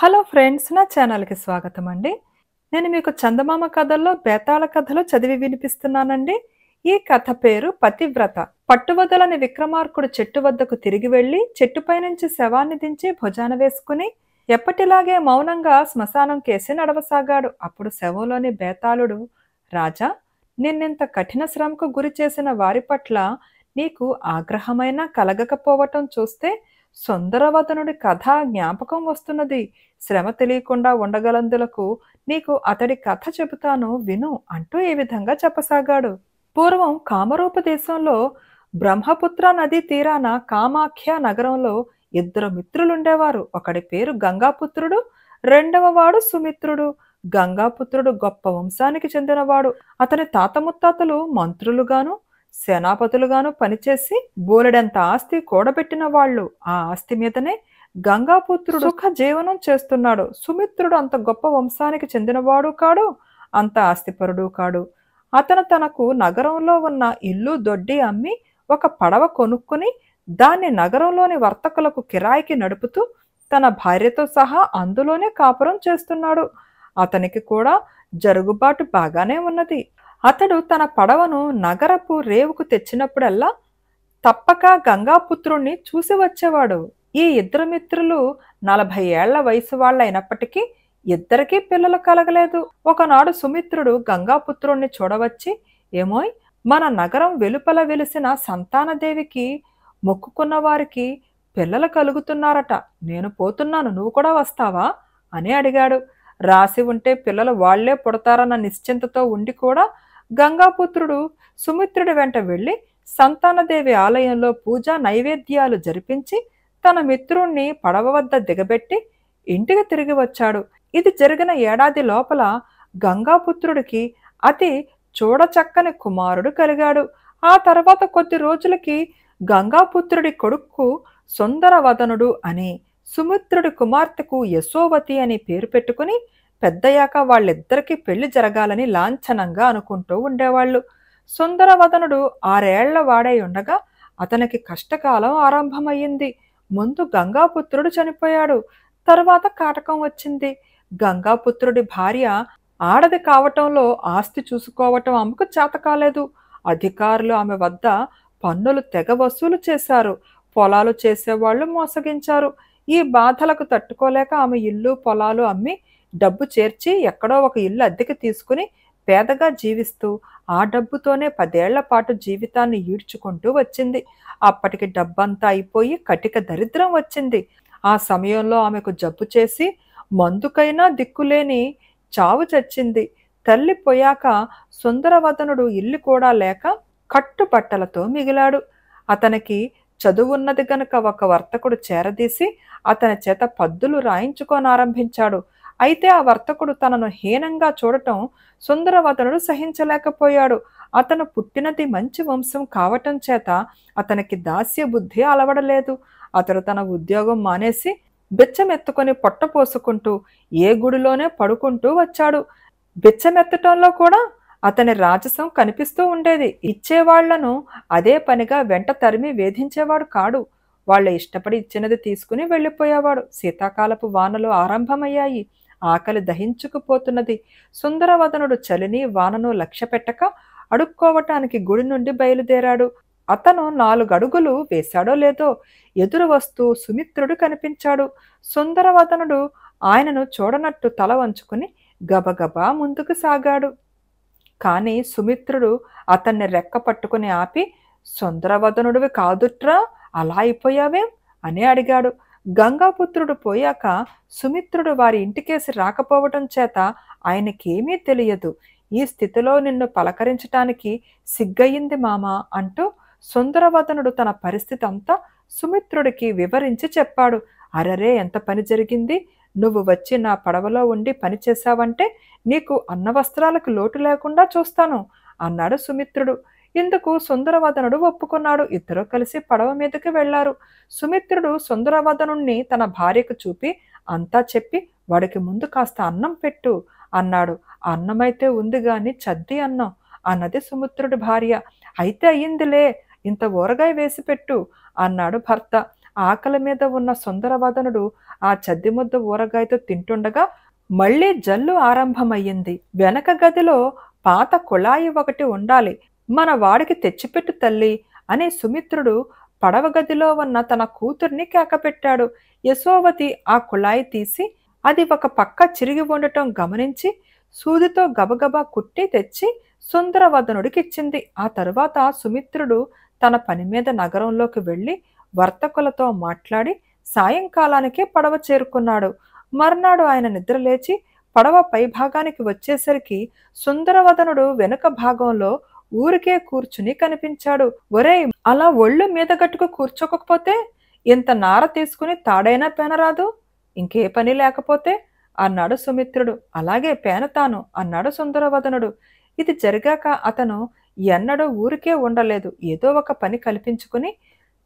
Hello friends, నా ఛానల్‌కి స్వాగతం అండి. నేను మీకు చందమామ కథల్లో బేతాళ కథలు చదివి వినిపిస్తున్నానండి. ఈ కథ పేరు పతివ్రత. పట్టువదలని విక్రమార్కుడు చెట్టు వద్దకు తిరిగి వెళ్లి చెట్టుపై నుంచి శవాన్ని దించి భుజాన వేసుకుని ఎప్పటిలాగే మౌనంగా శ్మశానం కేసి నడవసాగాడు. అప్పుడు శవంలోని బేతాళుడు, రాజా, నిన్నింత కఠిన శ్రమకు గురి చేసిన వారి పట్ల నీకు ఆగ్రహమైనా కలగకపోవటం చూస్తే సుందరవదనుడి కథ జ్ఞాపకం వస్తున్నది. శ్రమ తెలియకుండా ఉండగలందులకు నీకు అతడి కథ చెబుతాను విను అంటూ ఈ విధంగా చెప్పసాగాడు. పూర్వం కామరూప దేశంలో బ్రహ్మపుత్ర నదీ తీరాన కామాఖ్య నగరంలో ఇద్దరు మిత్రులుండేవారు. ఒకడి పేరు గంగాపుత్రుడు, రెండవ వాడు సుమిత్రుడు. గంగాపుత్రుడు గొప్ప వంశానికి చెందినవాడు. అతని తాత ముత్తాతలు మంత్రులుగాను సేనాపతులుగాను పనిచేసి బోలెడంత ఆస్తి కూడబెట్టిన వాళ్ళు. ఆ ఆస్తి మీదనే గంగాపుత్రుడు సుఖ జీవనం చేస్తున్నాడు. సుమిత్రుడు అంత గొప్ప వంశానికి చెందినవాడు కాడు, అంత ఆస్తిపరుడు కాడు. అతను తనకు నగరంలో ఉన్న ఇల్లు దొడ్డి అమ్మి ఒక పడవ కొనుక్కుని దాన్ని నగరంలోని వర్తకులకు కిరాయికి నడుపుతూ తన భార్యతో సహా అందులోనే కాపురం చేస్తున్నాడు. అతనికి కూడా జరుగుబాటు బాగానే ఉన్నది. అతడు తన పడవను నగరపు రేవుకు తెచ్చినప్పుడల్లా తప్పక గంగాపుత్రుణ్ణి చూసి వచ్చేవాడు. ఈ ఇద్దరు మిత్రులు 40 ఏళ్ల వయసు వాళ్ళైనప్పటికీ ఇద్దరికీ పిల్లలు కలగలేదు. ఒకనాడు సుమిత్రుడు గంగాపుత్రుణ్ణి చూడవచ్చి, ఏమోయ్, మన నగరం వెలుపల వెలిసిన సంతానదేవికి మొక్కుకున్న వారికి పిల్లలు కలుగుతున్నారట. నేను పోతున్నాను, నువ్వు కూడా వస్తావా అని అడిగాడు. రాసి ఉంటే పిల్లలు వాళ్లే పుడతారన్న నిశ్చింతతో ఉండి కూడా గంగాపుత్రుడు సుమిత్రుడి వెంట వెళ్లి సంతానదేవి ఆలయంలో పూజా నైవేద్యాలు జరిపించి తన మిత్రుణ్ణి పడవ వద్ద దిగబెట్టి ఇంటికి తిరిగి వచ్చాడు. ఇది జరిగిన ఏడాది లోపల గంగాపుత్రుడికి అతి చూడచక్కని కుమారుడు కలిగాడు. ఆ తర్వాత కొద్ది రోజులకి గంగాపుత్రుడి కొడుకు సుందరవదనుడు అని, సుమిత్రుడి కుమార్తెకు యశోవతి అని పేరు పెట్టుకుని పెద్దయ్యాక వాళ్ళిద్దరికీ పెళ్లి జరగాలని లాంఛనంగా అనుకుంటూ ఉండేవాళ్ళు. సుందరవదనుడు 6 ఏళ్ల వాడై ఉండగా అతనికి కష్టకాలం ఆరంభమయ్యింది. ముందు గంగాపుత్రుడు చనిపోయాడు. తరువాత కాటకం వచ్చింది. గంగాపుత్రుడి భార్య ఆడది కావటంలో ఆస్తి చూసుకోవటం ఆమెకు చేత కాలేదు. అధికారులు ఆమె వద్ద పన్నులు తెగ వసూలు చేశారు. పొలాలు చేసేవాళ్లు మోసగించారు. ఈ బాధలకు తట్టుకోలేక ఆమె ఇల్లు పొలాలు అమ్మి డబ్బు చేర్చి ఎక్కడో ఒక ఇల్లు అద్దెకి తీసుకుని పేదగా జీవిస్తూ ఆ డబ్బుతోనే 10 ఏళ్ల పాటు జీవితాన్ని ఈడ్చుకుంటూ వచ్చింది. అప్పటికి డబ్బంతా అయిపోయి కటిక దరిద్రం వచ్చింది. ఆ సమయంలో ఆమెకు జబ్బు చేసి మందుకైనా దిక్కులేని చావు చచ్చింది. తల్లి పోయాక సుందరవదనుడు ఇల్లు కూడా లేక కట్టుబట్టలతో మిగిలాడు. అతనికి చదువున్నది గనుక ఒక వర్తకుడు చేరదీసి అతని చేత పద్దులు రాయించుకోనారంభించాడు. అయితే ఆ వర్తకుడు తనను హీనంగా చూడటం సుందరవదనుడు సహించలేకపోయాడు. అతను పుట్టినది మంచి వంశం కావటం చేత అతనికి దాస్య బుద్ధి అలవడలేదు. అతడు తన ఉద్యోగం మానేసి బిచ్చమెత్తుకొని పొట్ట పోసుకుంటూ ఏ గుడిలోనే పడుకుంటూ వచ్చాడు. బిచ్చమెత్తటంలో కూడా అతని రాజసం కనిపిస్తూ ఉండేది. ఇచ్చేవాళ్లను అదే పనిగా వెంట తరిమి వేధించేవాడు కాడు. వాళ్ళ ఇష్టపడి ఇచ్చినది తీసుకుని వెళ్ళిపోయేవాడు. శీతాకాలపు వానలు ఆరంభమయ్యాయి. ఆకలి దహించుకుపోతున్నది. సుందరవదనుడు చలిని వానను లక్ష్య పెట్టక అడుక్కోవటానికి గుడి నుండి బయలుదేరాడు. అతను 4 అడుగులు వేశాడో లేదో ఎదురు వస్తూ సుమిత్రుడు కనిపించాడు. సుందరవదనుడు ఆయనను చూడనట్టు తల వంచుకుని గబగబా ముందుకు సాగాడు. కాని సుమిత్రుడు అతన్ని రెక్క పట్టుకుని ఆపి, సుందరవదనుడివి కాదుట్రా, అలా అయిపోయావేం అని అడిగాడు. గంగాపుత్రుడు పోయాక సుమిత్రుడు వారి ఇంటికేసి రాకపోవటం చేత ఆయనకేమీ తెలియదు. ఈ స్థితిలో నిన్ను పలకరించటానికి సిగ్గయింది మామా అంటూ సుందరవదనుడు తన పరిస్థితి అంతా సుమిత్రుడికి వివరించి చెప్పాడు. అరరే, ఎంత పని జరిగింది! నువ్వు వచ్చి నా పడవలో ఉండి పని చేశావంటే నీకు అన్నవస్త్రాలకు లోటు లేకుండా చూస్తాను అన్నాడు సుమిత్రుడు. ఇందుకు సుందరవదనుడు ఒప్పుకున్నాడు. ఇద్దరూ కలిసి పడవ మీదకి వెళ్లారు. సుమిత్రుడు సుందరవదనుణ్ణి తన భార్యకు చూపి అంతా చెప్పి, వాడికి ముందు కాస్త అన్నం పెట్టు అన్నాడు. అన్నమైతే ఉంది గాని చద్ది అన్నం అన్నది సుమిత్రుడి భార్య. అయితే అయ్యిందిలే, ఇంత ఊరగాయ వేసి పెట్టు అన్నాడు భర్త. ఆకలి మీద ఉన్న సుందరవదనుడు ఆ చద్దిముద్ద ఊరగాయతో తింటుండగా మళ్లీ జల్లు ఆరంభమయ్యింది. వెనక గదిలో పాత కుళాయి ఒకటి ఉండాలి, మన వాడికి తెచ్చిపెట్టు తల్లి అని సుమిత్రుడు పడవ గదిలో ఉన్న తన కూతుర్ని కేకపెట్టాడు. యశోవతి ఆ కుళాయి తీసి అది ఒక పక్క చిరిగి ఉండటం గమనించి సూదితో గబగబా కుట్టి తెచ్చి సుందరవదనుడికిచ్చింది. ఆ తరువాత సుమిత్రుడు తన పని మీద నగరంలోకి వెళ్లి వర్తకులతో మాట్లాడి సాయంకాలానికే పడవ చేరుకున్నాడు. మర్నాడు ఆయన నిద్రలేచి పడవ పైభాగానికి వచ్చేసరికి సుందరవదనుడు వెనుక భాగంలో ఊరికే కూర్చుని కనిపించాడు. ఒరేయ్, అలా ఒళ్ళు మీద గట్టుకు కూర్చోకపోతే ఇంత నార తీసుకుని తాడైనా పేనరాదు, ఇంకే పని లేకపోతే అన్నాడు సుమిత్రుడు. అలాగే పేనతాను అన్నాడు సుందరవదనుడు. ఇది జరిగాక అతను ఎన్నడూ ఊరికే ఉండలేదు. ఏదో ఒక పని కల్పించుకుని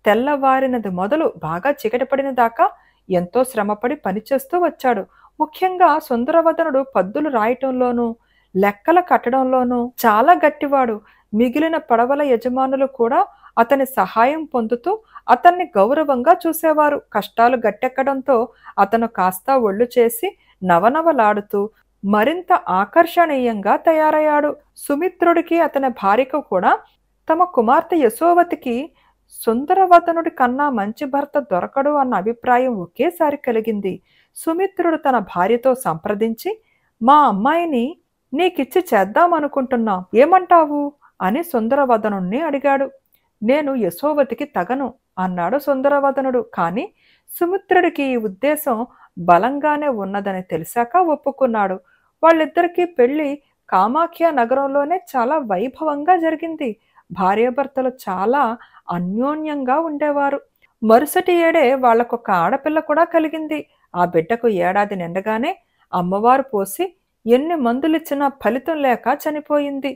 తెల్లవారినది మొదలు బాగా చీకటిపడిన దాకా ఎంతో శ్రమపడి పనిచేస్తూ వచ్చాడు. ముఖ్యంగా సుందరవదనుడు పద్దులు రాయటంలోనూ లెక్కల కట్టడంలోనూ చాలా గట్టివాడు. మిగిలిన పడవల యజమానులు కూడా అతని సహాయం పొందుతూ అతన్ని గౌరవంగా చూసేవారు. కష్టాలు గట్టెక్కడంతో అతను కాస్త ఒళ్ళు చేసి నవనవలాడుతూ మరింత ఆకర్షణీయంగా తయారయ్యాడు. సుమిత్రుడికి అతని భార్యకు కూడా తమ కుమార్తె యశోవతికి సుందరవదనుడి కన్నా మంచి భర్త దొరకడు అన్న అభిప్రాయం ఒకేసారి కలిగింది. సుమిత్రుడు తన భార్యతో సంప్రదించి, మా అమ్మాయిని నీకిచ్చి చేద్దామనుకుంటున్నాం, ఏమంటావు అని సుందరవదనుణ్ణి అడిగాడు. నేను యశోవతికి తగను అన్నాడు సుందరవదనుడు. కాని సుమిత్రుడికి ఈ ఉద్దేశం బలంగానే ఉన్నదని తెలిసాక ఒప్పుకున్నాడు. వాళ్ళిద్దరికీ పెళ్లి కామాఖ్య నగరంలోనే చాలా వైభవంగా జరిగింది. భార్యాభర్తలు చాలా అన్యోన్యంగా ఉండేవారు. మరుసటి ఏడే వాళ్లకొక ఆడపిల్ల కూడా కలిగింది. ఆ బిడ్డకు ఏడాది నిండగానే అమ్మవారు పోసి ఎన్ని మందులిచ్చినా ఫలితం లేక చనిపోయింది.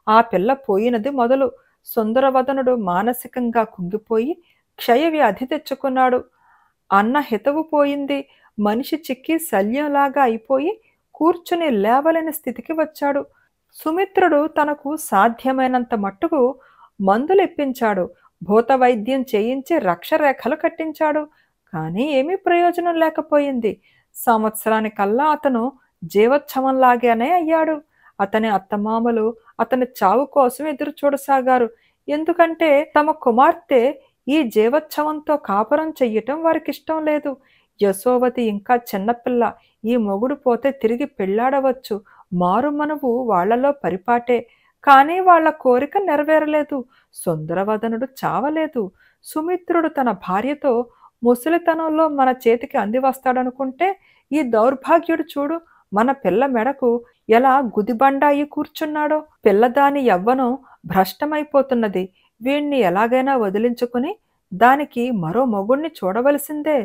ఆ పిల్ల పోయినది మొదలు సుందరవదనుడు మానసికంగా కుంగిపోయి క్షయవ్యాధి తెచ్చుకున్నాడు. అన్న హితవు పోయింది. మనిషి చిక్కి శల్యంలాగా అయిపోయి కూర్చుని లేవలేని స్థితికి వచ్చాడు. సుమిత్రుడు తనకు సాధ్యమైనంత మట్టుకు మందులు ఇప్పించాడు. భూత వైద్యం చేయించి రక్షరేఖలు కట్టించాడు. కానీ ఏమీ ప్రయోజనం లేకపోయింది. సంవత్సరానికల్లా అతను జీవోత్సవంలాగానే అయ్యాడు. అతని అత్తమామలు అతని చావు కోసం ఎదురు చూడసాగారు. ఎందుకంటే తమ కుమార్తె ఈ జీవోత్సవంతో కాపురం చెయ్యటం వారికిష్టం లేదు. యశోవతి ఇంకా చిన్నపిల్ల, ఈ మొగుడు పోతే తిరిగి పెళ్లాడవచ్చు. మారుమనువు వాళ్లలో పరిపాటే. కానీ వాళ్ల కోరిక నెరవేరలేదు. సుందరవదనుడు చావలేదు. సుమిత్రుడు తన భార్యతో ముసలితనంలో మన చేతికి అందివస్తాడనుకుంటే ఈ దౌర్భాగ్యుడు చూడు, మన పిల్ల మెడకు ఎలా గుదిబండాయి కూర్చున్నాడో. పిల్లదాని యవ్వనం భ్రష్టమైపోతున్నది. వీణ్ణి ఎలాగైనా వదిలించుకుని దానికి మరో మొగుణ్ణి చూడవలసిందే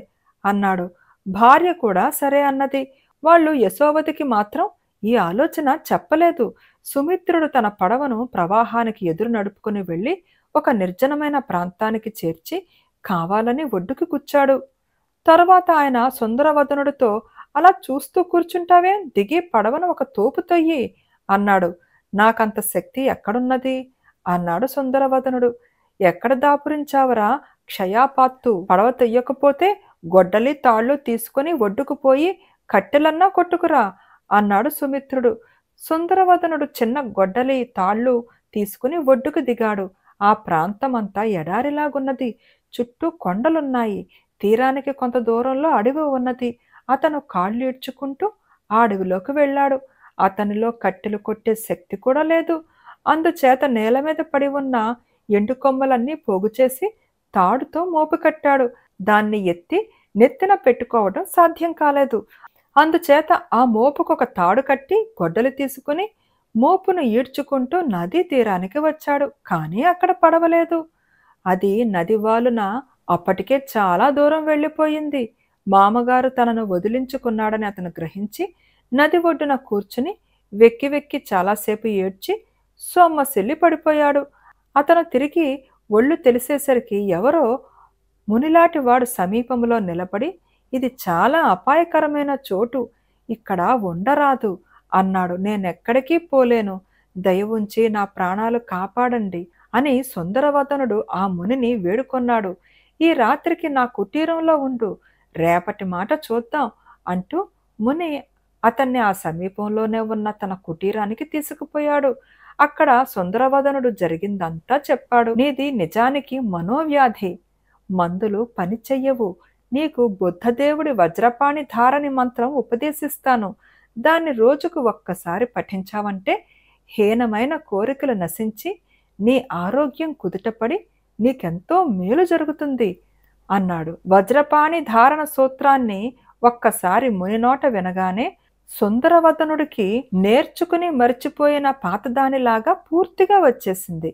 అన్నాడు. భార్య కూడా సరే అన్నది. వాళ్ళు యశోవతికి మాత్రం ఈ ఆలోచన చెప్పలేదు. సుమిత్రుడు తన పడవను ప్రవాహానికి ఎదురు నడుపుకుని వెళ్ళి ఒక నిర్జనమైన ప్రాంతానికి చేర్చి కావాలని ఒడ్డుకి కూర్చాడు. తర్వాత ఆయన సుందరవదనుడితో, అలా చూస్తూ కూర్చుంటావే, దిగి పడవను ఒక తోపు తొయ్యి అన్నాడు. నాకంత శక్తి ఎక్కడున్నది అన్నాడు సుందరవదనుడు. ఎక్కడ దాపురించావరా క్షయాపాత్తు, పడవ తొయ్యకపోతే గొడ్డలి తాళ్ళు తీసుకుని ఒడ్డుకు పోయి కట్టెలన్నా కొట్టుకురా అన్నాడు సుమిత్రుడు. సుందరవదనుడు చిన్న గొడ్డలి తాళ్ళు తీసుకుని ఒడ్డుకు దిగాడు. ఆ ప్రాంతమంతా ఎడారిలాగున్నది. చుట్టూ కొండలున్నాయి. తీరానికి కొంత దూరంలో అడవి ఉన్నది. అతను కాళ్ళు ఈడ్చుకుంటూ ఆ అడవిలోకి వెళ్ళాడు. అతనిలో కట్టెలు కొట్టే శక్తి కూడా లేదు. అందుచేత నేల మీద పడి ఉన్న ఎండు కొమ్మలన్నీ పోగు చేసి తాడుతో మోపు కట్టాడు. దాన్ని ఎత్తి నెత్తిన పెట్టుకోవడం సాధ్యం కాలేదు. అందుచేత ఆ మోపుకొక తాడు కట్టి గొడ్డలు తీసుకుని మోపును ఈడ్చుకుంటూ నదీ తీరానికి వచ్చాడు. కానీ అక్కడ పడవలేదు. అది నది వాలున అప్పటికే చాలా దూరం వెళ్ళిపోయింది. మామగారు తనను వదిలించుకున్నాడని అతను గ్రహించి నది ఒడ్డున కూర్చుని వెక్కి వెక్కి చాలాసేపు ఏడ్చి సొమ్మసిల్లి పడిపోయాడు. అతను తిరిగి ఒళ్ళు తెలిసేసరికి ఎవరో మునిలాంటి వాడు సమీపంలో నిలబడి, ఇది చాలా అపాయకరమైన చోటు, ఇక్కడ ఉండరాదు అన్నాడు. నేనెక్కడికి పోలేను, దయ ఉంచి నా ప్రాణాలు కాపాడండి అని సుందరవదనుడు ఆ మునిని వేడుకొన్నాడు. ఈ రాత్రికి నా కుటీరంలో ఉండు, రేపటి మాట చూద్దాం అంటూ ముని అతన్ని ఆ సమీపంలోనే ఉన్న తన కుటీరానికి తీసుకుపోయాడు. అక్కడ సుందరవదనుడు జరిగిందంతా చెప్పాడు. నీది నిజానికి మనోవ్యాధి. మందులు పని చెయ్యవు. నీకు బుద్ధదేవుడి వజ్రపాణి ధారణి మంత్రం ఉపదేశిస్తాను. దాన్ని రోజుకు ఒక్కసారి పఠించావంటే హీనమైన కోరికలు నశించి నీ ఆరోగ్యం కుదుటపడి నీకెంతో మేలు జరుగుతుంది అన్నాడు. వజ్రపాణి ధారణ సూత్రాన్ని ఒక్కసారి మునినోట వినగానే సుందరవదనుడికి నేర్చుకుని మర్చిపోయిన పాతదానిలాగా పూర్తిగా వచ్చేసింది.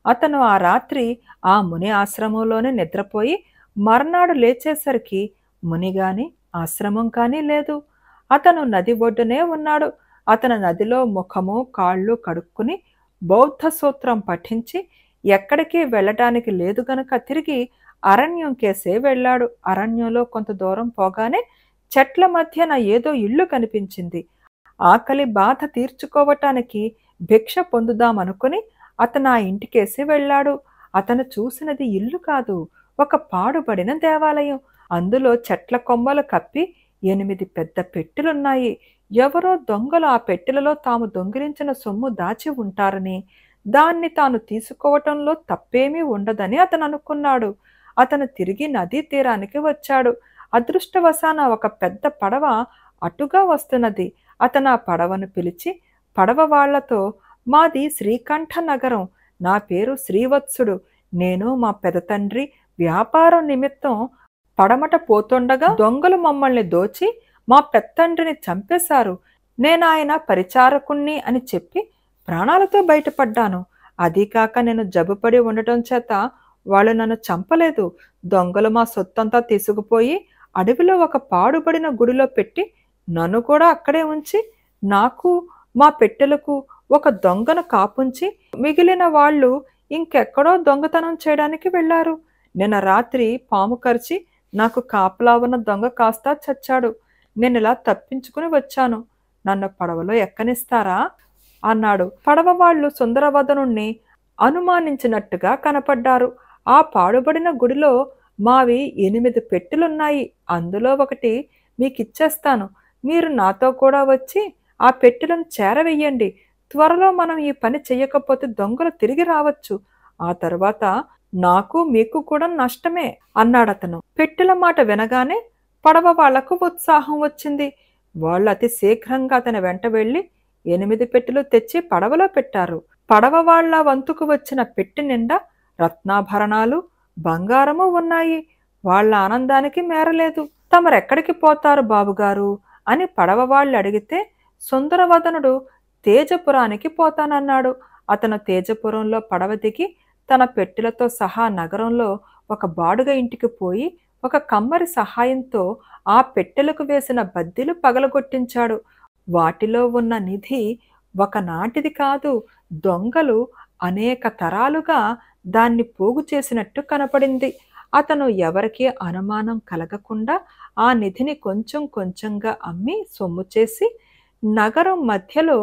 అతను ఆ రాత్రి ఆ ముని ఆశ్రమంలోనే నిద్రపోయి మర్నాడు లేచేసరికి మునిగాని ఆశ్రమం కానీ లేదు. అతను నది ఒడ్డునే ఉన్నాడు. అతను నదిలో ముఖము కాళ్ళు కడుక్కుని బౌద్ధ సూత్రం పఠించి ఎక్కడికి వెళ్ళటానికి లేదు గనుక తిరిగి అరణ్యం కేసే వెళ్ళాడు. అరణ్యంలో కొంత దూరం పోగానే చెట్ల మధ్యన ఏదో ఇల్లు కనిపించింది. ఆకలి బాధ తీర్చుకోవటానికి భిక్ష పొందుదామనుకుని అతను ఆ ఇంటికేసి వెళ్ళాడు. అతను చూసినది ఇల్లు కాదు, ఒక పాడుబడిన దేవాలయం. అందులో చెట్ల కొమ్మలు కప్పి 8 పెద్ద పెట్టెలున్నాయి. ఎవరో దొంగలు ఆ పెట్టెలలో తాము దొంగిలించిన సొమ్ము దాచి ఉంటారని, దాన్ని తాను తీసుకోవటంలో తప్పేమీ ఉండదని అతను అనుకున్నాడు. అతను తిరిగి నదీ తీరానికి వచ్చాడు. అదృష్టవశాన ఒక పెద్ద పడవ అటుగా వస్తున్నది. అతను ఆ పడవను పిలిచి పడవ వాళ్లతో, మాది శ్రీకంఠ నగరం, నా పేరు శ్రీవత్సుడు. నేను మా పెదతండ్రి వ్యాపారం నిమిత్తం పడమట పోతుండగా దొంగలు మమ్మల్ని దోచి మా పెత్తండ్రిని చంపేశారు. నేనాయన పరిచారకుణ్ణి అని చెప్పి ప్రాణాలతో బయటపడ్డాను. అదీ కాక నేను జబ్బుపడి ఉండటం చేత వాళ్ళు నన్ను చంపలేదు. దొంగలు మా సొత్తంతా తీసుకుపోయి అడవిలో ఒక పాడుబడిన గుడిలో పెట్టి నన్ను కూడా అక్కడే ఉంచి నాకు మా పెట్టెలకు ఒక దొంగను కాపుంచి మిగిలిన వాళ్ళు ఇంకెక్కడో దొంగతనం చేయడానికి వెళ్ళారు. నిన్న రాత్రి పాము కరిచి నాకు కాపలా ఉన్న దొంగ కాస్త చచ్చాడు. నేనిలా తప్పించుకుని వచ్చాను. నన్ను పడవలో ఎక్కనిస్తారా అన్నాడు. పడవ వాళ్ళు సుందరవదనుణ్ణి అనుమానించినట్టుగా కనపడ్డారు. ఆ పాడుబడిన గుడిలో మావి 8 పెట్టెలున్నాయి. అందులో ఒకటి మీకిచ్చేస్తాను. మీరు నాతో కూడా వచ్చి ఆ పెట్టెలను చేరవేయండి. త్వరలో మనం ఈ పని చెయ్యకపోతే దొంగలు తిరిగి రావచ్చు. ఆ తరువాత నాకు మీకు కూడా నష్టమే అన్నాడతను. పెట్టెల మాట వినగానే పడవ వాళ్లకు ఉత్సాహం వచ్చింది. వాళ్ళు అతి శీఘ్రంగా అతని వెంట వెళ్లి 8 పెట్టెలు తెచ్చి పడవలో పెట్టారు. పడవ వాళ్ల వంతుకు వచ్చిన పెట్టె నిండా రత్నాభరణాలు, బంగారము ఉన్నాయి. వాళ్ల ఆనందానికి మేరలేదు. తమరెక్కడికి పోతారు బాబుగారు అని పడవ వాళ్ళు అడిగితే సుందరవదనుడు తేజపురానికి పోతానన్నాడు. అతను తేజపురంలో పడవ దిగి తన పెట్టెలతో సహా నగరంలో ఒక బాడుగ ఇంటికి పోయి ఒక కమ్మరి సహాయంతో ఆ పెట్టెలకు వేసిన బద్దీలు పగలగొట్టించాడు. వాటిలో ఉన్న నిధి ఒకనాటిది కాదు. దొంగలు అనేక తరాలుగా దాన్ని పోగు చేసినట్టు కనపడింది. అతను ఎవరికీ అనుమానం కలగకుండా ఆ నిధిని కొంచెం కొంచెంగా అమ్మి సొమ్ము చేసి నగరం మధ్యలో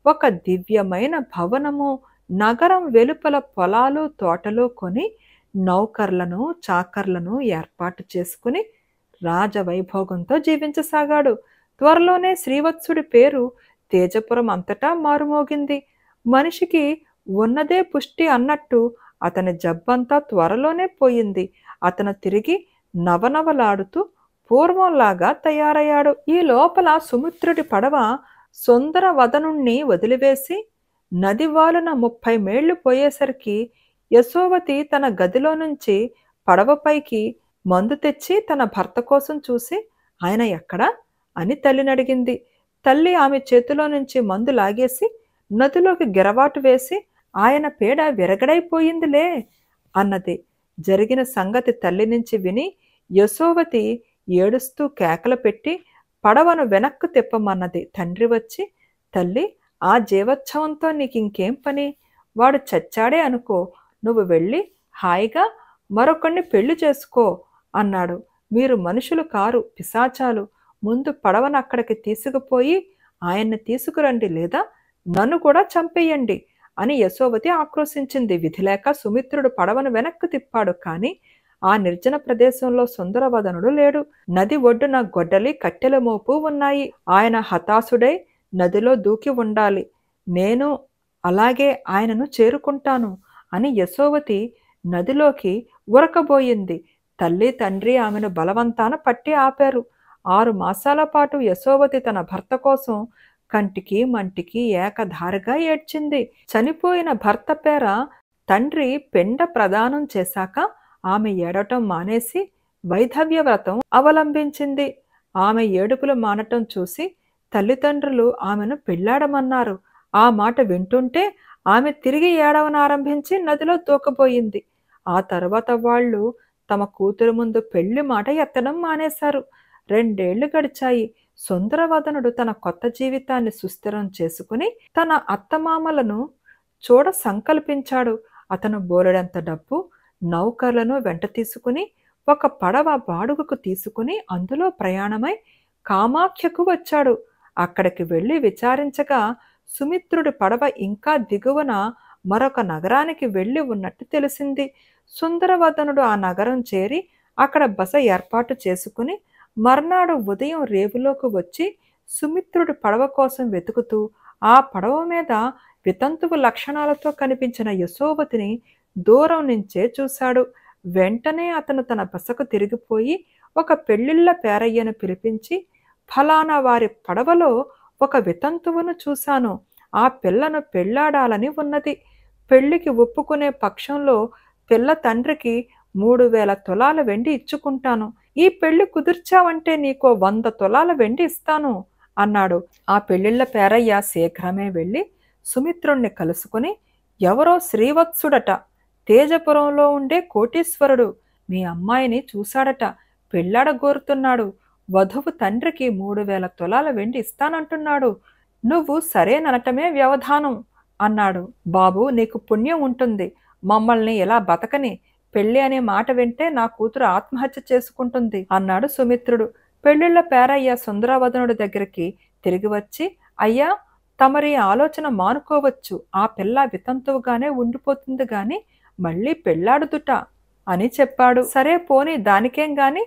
ఒక దివ్యమైన భవనము, నగరం వెలుపల పొలాలు తోటలు కొని నౌకర్లను చాకర్లను ఏర్పాటు చేసుకుని రాజవైభోగంతో జీవించసాగాడు. త్వరలోనే శ్రీవత్సుడి పేరు తేజపురం అంతటా మారుమోగింది. మనిషికి ఉన్నదే పుష్టి అన్నట్టు అతని జబ్బంతా త్వరలోనే పోయింది. అతను తిరిగి నవనవలాడుతూ పూర్వంలాగా తయారయ్యాడు. ఈ లోపల సుమిత్రుడి పడవ సుందరవదనుణ్ణి వదిలివేసి నదివాలున 30 మైళ్ళు పోయేసరికి యశోవతి తన గదిలో నుంచి పడవపైకి మందు తెచ్చి తన భర్త కోసం చూసి, ఆయన ఎక్కడా అని తల్లినడిగింది. తల్లి ఆమె చేతిలో నుంచి మందు లాగేసి నదిలోకి గిరవాటు వేసి, ఆయన పీడ విరగడైపోయిందిలే అన్నది. జరిగిన సంగతి తల్లి నుంచి విని యశోవతి ఏడుస్తూ కేకలు పెట్టి పడవను వెనక్కు తిప్పమన్నది. తండ్రి వచ్చి, తల్లి, ఆ జీవోత్సవంతో నీకింకేం పని? వాడు చచ్చాడే అనుకో, నువ్వు వెళ్ళి హాయిగా మరొకడిని పెళ్లి చేసుకో అన్నాడు. మీరు మనుషులు కారు, పిశాచాలు. ముందు పడవను అక్కడికి తీసుకుపోయి ఆయన్ని తీసుకురండి, లేదా నన్ను కూడా చంపేయండి అని యశోవతి ఆక్రోశించింది. విధిలేక సుమిత్రుడు పడవను వెనక్కు తిప్పాడు. కానీ ఆ నిర్జన ప్రదేశంలో సుందరవదనుడు లేడు. నది ఒడ్డున గొడ్డలి కట్టెల మోపు ఉన్నాయి. ఆయన హతాశుడై నదిలో దూకి ఉండాలి. నేను అలాగే ఆయనను చేరుకుంటాను అని యశోవతి నదిలోకి ఉరకబోయింది. తల్లి తండ్రి ఆమెను బలవంతాన పట్టి ఆపారు. 6 మాసాల పాటు యశోవతి తన భర్త కోసం కంటికి మంటికి ఏకధారగా ఏడ్చింది. చనిపోయిన భర్త పేర తండ్రి పిండ ప్రదానం చేశాక ఆమె ఏడవటం మానేసి వైధవ్య వ్రతం అవలంబించింది. ఆమె ఏడుపులు మానటం చూసి తల్లిదండ్రులు ఆమెను పెళ్లాడమన్నారు. ఆ మాట వింటుంటే ఆమె తిరిగి ఏడవనారంభించి నదిలో దూకబోయింది. ఆ తరువాత వాళ్ళు తమ కూతురు ముందు పెళ్లి మాట ఎత్తడం మానేశారు. 2 ఏళ్లు గడిచాయి. సుందరవదనుడు తన కొత్త జీవితాన్ని సుస్థిరం చేసుకుని తన అత్తమామలను చూడ సంకల్పించాడు. అతను బోలెడంత డబ్బు, నౌకర్లను వెంట తీసుకుని ఒక పడవ బాడుగకు తీసుకుని అందులో ప్రయాణమై కామాఖ్యకు వచ్చాడు. అక్కడికి వెళ్ళి విచారించగా సుమిత్రుడి పడవ ఇంకా దిగువన మరొక నగరానికి వెళ్ళి ఉన్నట్టు తెలిసింది. సుందరవదనుడు ఆ నగరం చేరి అక్కడ బస ఏర్పాటు చేసుకుని మర్నాడు ఉదయం రేవులోకి వచ్చి సుమిత్రుడి పడవ కోసం వెతుకుతూ ఆ పడవ మీద వితంతువు లక్షణాలతో కనిపించిన యశోవతిని దూరం నుంచే చూశాడు. వెంటనే అతను తన బసకు తిరిగిపోయి ఒక పెళ్లిళ్ల పేరయ్యను పిలిపించి, ఫలానా వారి పడవలో ఒక వితంతువును చూశాను. ఆ పిల్లను పెళ్లాడాలని ఉన్నది. పెళ్లికి ఒప్పుకునే పక్షంలో పిల్ల తండ్రికి 3000 తులాల వెండి ఇచ్చుకుంటాను. ఈ పెళ్లి కుదిర్చావంటే నీకో 100 తులాల వెండి ఇస్తాను అన్నాడు. ఆ పెళ్లిళ్ల పేరయ్య శీఘ్రమే వెళ్ళి సుమిత్రుణ్ణి కలుసుకుని, ఎవరో శ్రీవత్సుడట, తేజపురంలో ఉండే కోటీశ్వరుడు మీ అమ్మాయిని చూశాడట, పెళ్లాడగోరుతున్నాడు. వధువు తండ్రికి 3000 తులాల వెండి ఇస్తానంటున్నాడు. నువ్వు సరేననటమే వ్యవధానం అన్నాడు. బాబు, నీకు పుణ్యం ఉంటుంది. మమ్మల్ని ఇలా బతకని. పెళ్లి అనే మాట వింటే నా కూతురు ఆత్మహత్య చేసుకుంటుంది అన్నాడు సుమిత్రుడు. పెళ్లిళ్ల పేరయ్య సుందరవదనుడి దగ్గరికి తిరిగి వచ్చి, అయ్యా, తమరి ఆలోచన మానుకోవచ్చు. ఆ పిల్ల వితంతువుగానే ఉండిపోతుంది గాని మళ్ళీ పెళ్లాడుదుట అని చెప్పాడు. సరే పోని, దానికేం గాని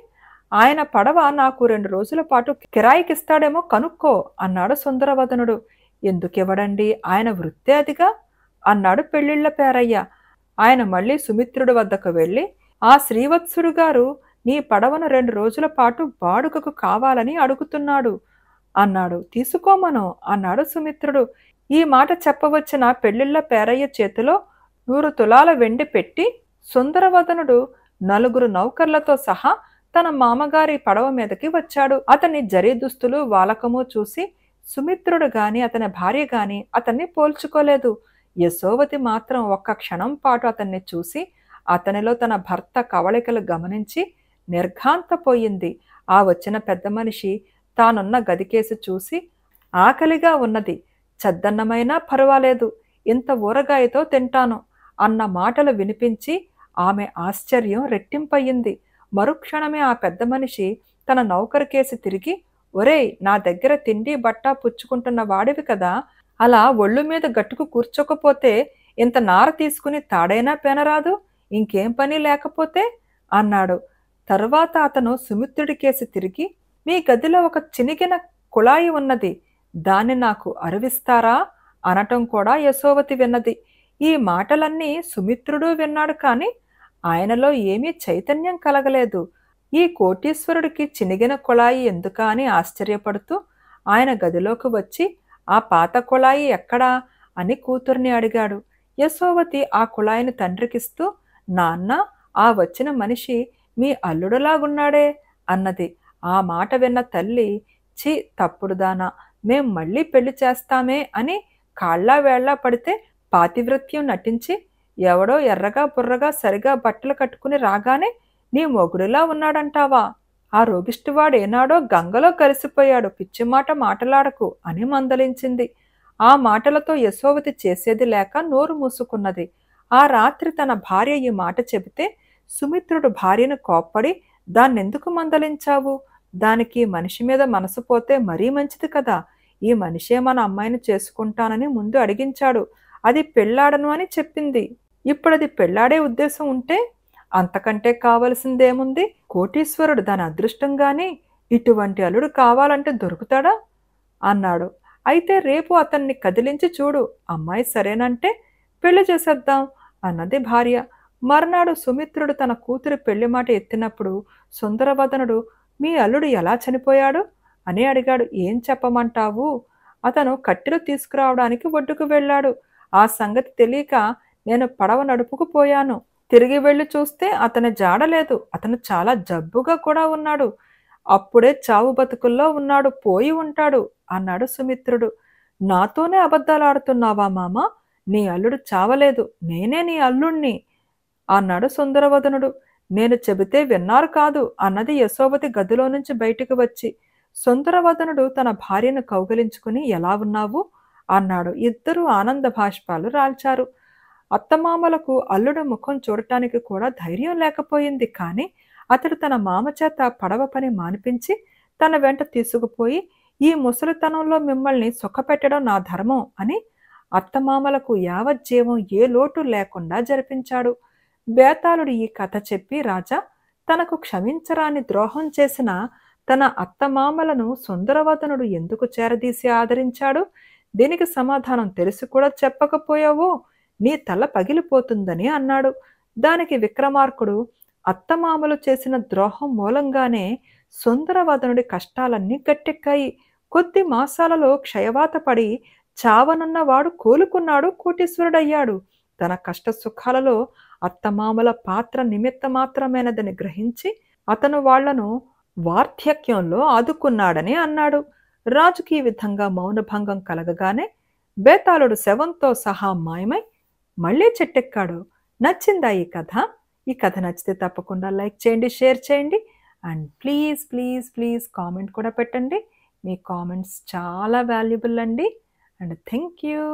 ఆయన పడవ నాకు 2 రోజుల పాటు కిరాయికిస్తాడేమో కనుక్కో అన్నాడు సుందరవదనుడు. ఎందుకివ్వడండి, ఆయన వృత్తే అదిగా అన్నాడు పెళ్లిళ్ల పేరయ్య. ఆయన మళ్ళీ సుమిత్రుడి వద్దకు వెళ్ళి, ఆ శ్రీవత్సుడు గారు నీ పడవను 2 రోజుల పాటు బాడుగకు కావాలని అడుగుతున్నాడు అన్నాడు. తీసుకోమను అన్నాడు సుమిత్రుడు. ఈ మాట చెప్పవచ్చిన పెళ్లిళ్ల పేరయ్య చేతిలో 100 తులాల వెండి పెట్టి సుందరవదనుడు 4 నౌకర్లతో సహా తన మామగారి పడవ మీదకి వచ్చాడు. అతని జరీ దుస్తులు వాలకము చూసి సుమిత్రుడు గాని అతని భార్య గాని అతన్ని పోల్చుకోలేదు. యశోవతి మాత్రం ఒక్క క్షణం పాటు అతన్ని చూసి అతనిలో తన భర్త కవళికలు గమనించి నిర్ఘాంతపోయింది. ఆ వచ్చిన పెద్ద మనిషి తానున్న గదికేసి చూసి, ఆకలిగా ఉన్నది, చద్దన్నమైనా పర్వాలేదు, ఇంత ఊరగాయతో తింటాను అన్న మాటలు వినిపించి ఆమె ఆశ్చర్యం రెట్టింపయింది. మరుక్షణమే ఆ పెద్ద మనిషి తన నౌకరుకేసి తిరిగి, ఒరేయ్, నా దగ్గర తిండి బట్ట పుచ్చుకుంటున్న వాడివి కదా, అలా ఒళ్ళు మీద గట్టుకు కూర్చోకపోతే ఇంత నార తీసుకుని తాడైనా పెనరాదు, ఇంకేం పని లేకపోతే అన్నాడు. తరువాత అతను సుమిత్రుడికేసి తిరిగి, మీ గదిలో ఒక చినిగిన కుళాయి ఉన్నది, దాన్ని నాకు అరువిస్తారా అనటం కూడా యశోవతి విన్నది. ఈ మాటలన్నీ సుమిత్రుడు విన్నాడు, కాని ఆయనలో ఏమీ చైతన్యం కలగలేదు. ఈ కోటీశ్వరుడికి చినిగిన కుళాయి ఎందుకా అని ఆశ్చర్యపడుతూ ఆయన గదిలోకి వచ్చి, ఆ పాత కుళాయి ఎక్కడా అని కూతుర్ని అడిగాడు. యశోవతి ఆ కుళాయిని తండ్రికిస్తూ, నాన్న, ఆ వచ్చిన మనిషి మీ అల్లుడులాగున్నాడే అన్నది. ఆ మాట విన్న తల్లి, ఛీ తప్పుడుదానా, మేం మళ్ళీ పెళ్లి చేస్తామే అని కాళ్ళా వేళ్లా పడితే పాతివ్రత్యం నటించి ఎవడో ఎర్రగా బుర్రగా సరిగా బట్టలు కట్టుకుని రాగానే నీ మొగుడులా ఉన్నాడంటావా? ఆ రోగిష్టివాడేనాడో గంగలో కలిసిపోయాడు, పిచ్చి మాట మాటలాడకు అని మందలించింది. ఆ మాటలతో యశోవతి చేసేది లేక నోరు మూసుకున్నది. ఆ రాత్రి తన భార్య ఈ మాట చెబితే సుమిత్రుడు భార్యను కోప్పడి, దాన్నెందుకు మందలించావు? దానికి మనిషి మీద మనసు పోతే మరీ మంచిది కదా, ఈ మనిషే మన అమ్మాయిని చేసుకుంటానని ముందు అడిగించాడు, అది పెళ్లాడను అని చెప్పింది. ఇప్పుడది పెళ్లాడే ఉద్దేశం ఉంటే అంతకంటే కావలసిందేముంది? కోటీశ్వరుడు దాని అదృష్టం గాని ఇటువంటి అల్లుడు కావాలంటే దొరుకుతాడా? అన్నాడు. అయితే రేపు అతన్ని కదిలించి చూడు. అమ్మాయి సరేనంటే పెళ్లి చేసేద్దాం అన్నది భార్య. మర్నాడు సుమిత్రుడు తన కూతురి పెళ్లి మాట ఎత్తినప్పుడు సుందరవదనుడు మీ అల్లుడు ఎలా చనిపోయాడు అని అడిగాడు. ఏం చెప్పమంటావు? అతను కట్టెలు తీసుకురావడానికి ఒడ్డుకు వెళ్ళాడు. ఆ సంగతి తెలియక నేను పడవ నడుపుకు పోయాను. తిరిగి వెళ్ళి చూస్తే అతని జాడలేదు. అతను చాలా జబ్బుగా కూడా ఉన్నాడు. అప్పుడే చావు బతుకుల్లో ఉన్నాడు, పోయి ఉంటాడు అన్నాడు సుమిత్రుడు. నాతోనే అబద్ధాలాడుతున్నావా మామ? నీ అల్లుడు చావలేదు, నేనే నీ అల్లుణ్ణి అన్నాడు సుందరవదనుడు. నేను చెబితే విన్నారు కాదు అన్నది యశోవతి గదిలో నుంచి బయటికి వచ్చి. సుందరవదనుడు తన భార్యను కౌగలించుకుని ఎలా ఉన్నావు అన్నాడు. ఇద్దరూ ఆనంద భాష్పాలు రాల్చారు. అత్తమామలకు అల్లుడు ముఖం చూడటానికి కూడా ధైర్యం లేకపోయింది. కానీ అతడు తన మామ చేత పడవ పని మానిపించి తన వెంట తీసుకుపోయి ఈ ముసలితనంలో మిమ్మల్ని సుఖపెట్టడం నా ధర్మం అని అత్తమామలకు యావజ్జీవం ఏ లోటు లేకుండా జరిపించాడు. బేతాళుడు ఈ కథ చెప్పి రాజా తనకు క్షమించరాని ద్రోహం చేసిన తన అత్తమామలను సుందరవదనుడు ఎందుకు చేరదీసి ఆదరించాడు? దీనికి సమాధానం తెలిసి కూడా చెప్పకపోయావో నీ తల పగిలిపోతుందని అన్నాడు. దానికి విక్రమార్కుడు అత్తమామలు చేసిన ద్రోహం మూలంగానే సుందరవదనుడి కష్టాలన్నీ గట్టెక్కాయి. కొద్ది మాసాలలో క్షయవాత పడి చావనున్నవాడు కోలుకున్నాడు, కోటీశ్వరుడయ్యాడు. తన కష్ట సుఖాలలో అత్తమామల పాత్ర నిమిత్త మాత్రమేనదని గ్రహించి అతను వాళ్లను వార్ధక్యంలో ఆదుకున్నాడని అన్నాడు. రాజుకి ఈ విధంగా మౌనభంగం కలగగానే బేతాళుడు శవంతో సహా మాయమై మళ్లీ చెట్టెక్కాడు. నచ్చిందా ఈ కథ? ఈ కథ నచ్చితే తప్పకుండా లైక్ చేయండి, షేర్ చేయండి and please please please comment కూడా పెట్టండి. మీ కామెంట్స్ చాలా వాల్యుబుల్ అండి. And thank you.